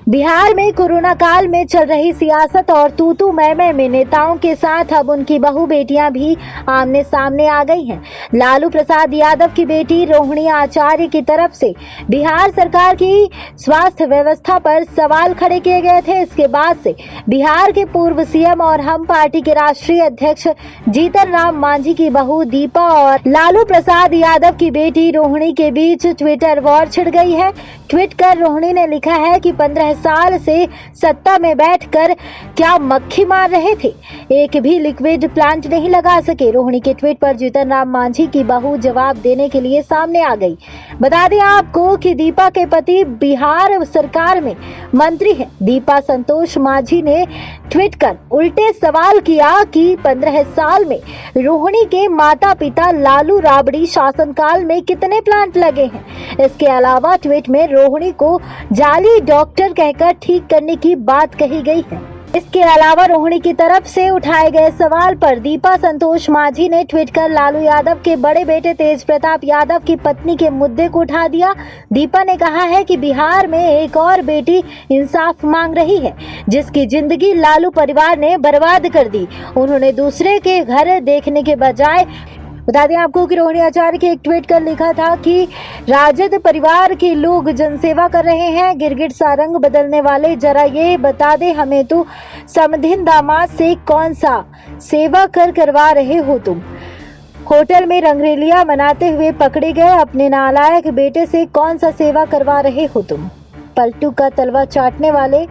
बिहार में कोरोना काल में चल रही सियासत और तू मैं में नेताओं के साथ अब उनकी बहू बेटियां भी आमने सामने आ गई हैं। लालू प्रसाद यादव की बेटी रोहिणी आचार्य की तरफ से बिहार सरकार की स्वास्थ्य व्यवस्था पर सवाल खड़े किए गए थे। इसके बाद से बिहार के पूर्व सीएम और हम पार्टी के राष्ट्रीय अध्यक्ष जीतन राम मांझी की बहू दीपा और लालू प्रसाद यादव की बेटी रोहिणी के बीच ट्विटर वॉर छिड़ गई है। ट्वीट कर रोहिणी ने लिखा है कि 15 साल से सत्ता में बैठकर क्या मक्खी मार रहे थे, एक भी लिक्विड प्लांट नहीं लगा सके। रोहिणी के ट्वीट पर जीतन राम मांझी की बहू जवाब देने के लिए सामने आ गई। बता दें आपको कि दीपा के पति बिहार सरकार में मंत्री हैं। दीपा संतोष मांझी ने ट्वीट कर उल्टे सवाल किया कि 15 साल में रोहिणी के माता पिता लालू राबड़ी शासनकाल में कितने प्लांट लगे हैं। इसके अलावा ट्वीट में रोहिणी को जाली डॉक्टर कहकर ठीक करने की बात कही गई है। इसके अलावा रोहिणी की तरफ से उठाए गए सवाल पर दीपा संतोष मांझी ने ट्वीट कर लालू यादव के बड़े बेटे तेज प्रताप यादव की पत्नी के मुद्दे को उठा दिया। दीपा ने कहा है कि बिहार में एक और बेटी इंसाफ मांग रही है, जिसकी जिंदगी लालू परिवार ने बर्बाद कर दी। उन्होंने दूसरे के घर देखने के बजाय बता दें आपको कि रोहिणी आचार्य के एक ट्वीट कर लिखा था कि राजद परिवार के लोग जनसेवा कर रहे हैं, गिरगिट सा रंग बदलने वाले, जरा ये बता दे हमें तू समधिन दामाद से कौन सा सेवा करवा रहे हो तुम। होटल में रंगरेलियां मनाते हुए पकड़े गए अपने नालायक बेटे से कौन सा सेवा करवा रहे हो तुम। पलटू का तलवा चाटने वाले।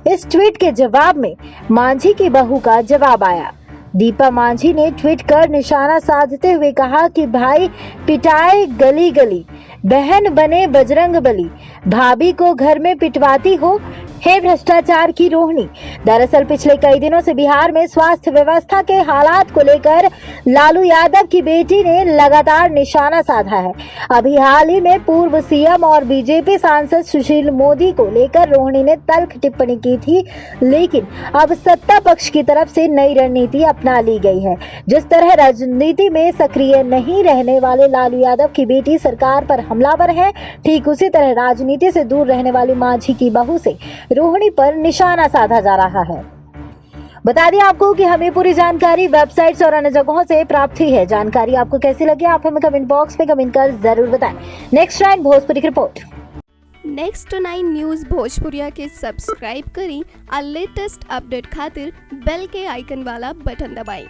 इस ट्वीट के जवाब में मांझी की बहू का जवाब आया। दीपा मांझी ने ट्वीट कर निशाना साधते हुए कहा कि भाई पिटाए गली गली, बहन बने बजरंग बली, भाभी को घर में पिटवाती हो, हे भ्रष्टाचार की रोहिणी। दरअसल पिछले कई दिनों से बिहार में स्वास्थ्य व्यवस्था के हालात को लेकर लालू यादव की बेटी ने लगातार निशाना साधा है। अभी हाल ही में पूर्व सीएम और बीजेपी सांसद सुशील मोदी को लेकर रोहिणी ने तल्ख टिप्पणी की थी, लेकिन अब सत्ता पक्ष की तरफ से नई रणनीति अपना ली गई है। जिस तरह राजनीति में सक्रिय नहीं रहने वाले लालू यादव की बेटी सरकार पर हमलावर है, ठीक उसी तरह राजनीति से दूर रहने वाली मांझी की बहू से रोहिणी पर निशाना साधा जा रहा है। बता दें आपको कि हमें पूरी जानकारी वेबसाइट्स और अन्य जगहों से प्राप्त हुई है। जानकारी आपको कैसी लगी आप हमें कमेंट बॉक्स में कमेंट कर जरूर बताएं। नेक्स्ट 9 भोजपुरी की रिपोर्ट। नेक्स्ट 9 न्यूज़ भोजपुरिया के सब्सक्राइब करी और लेटेस्ट अपडेट खातिर बेल के आइकन वाला बटन दबाएं।